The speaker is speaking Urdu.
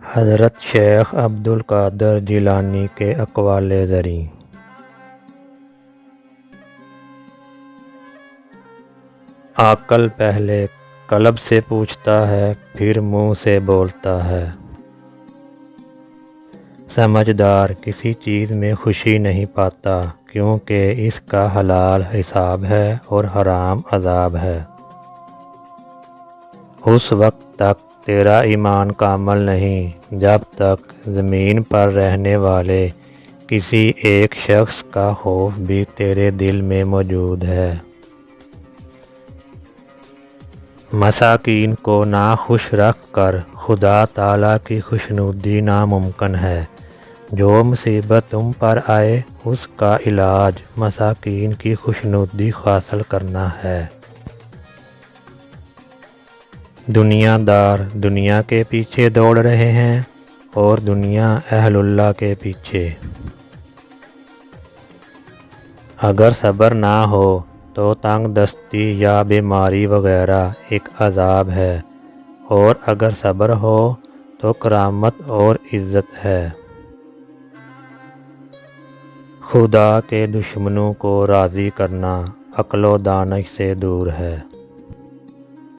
حضرت شیخ عبدالقادر جیلانی کے اقوال زریں۔ عقل پہلے قلب سے پوچھتا ہے، پھر منہ سے بولتا ہے۔ سمجھدار کسی چیز میں خوشی نہیں پاتا، کیونکہ اس کا حلال حساب ہے اور حرام عذاب ہے۔ اس وقت تک تیرا ایمان کامل نہیں جب تک زمین پر رہنے والے کسی ایک شخص کا خوف بھی تیرے دل میں موجود ہے۔ مساکین کو ناخوش رکھ کر خدا تعالیٰ کی خوشنودی ناممکن ہے۔ جو مصیبت تم پر آئے اس کا علاج مساکین کی خوشنودی حاصل کرنا ہے۔ دنیا دار دنیا کے پیچھے دوڑ رہے ہیں اور دنیا اہل اللہ کے پیچھے۔ اگر صبر نہ ہو تو تنگ دستی یا بیماری وغیرہ ایک عذاب ہے، اور اگر صبر ہو تو کرامت اور عزت ہے۔ خدا کے دشمنوں کو راضی کرنا عقل و دانش سے دور ہے۔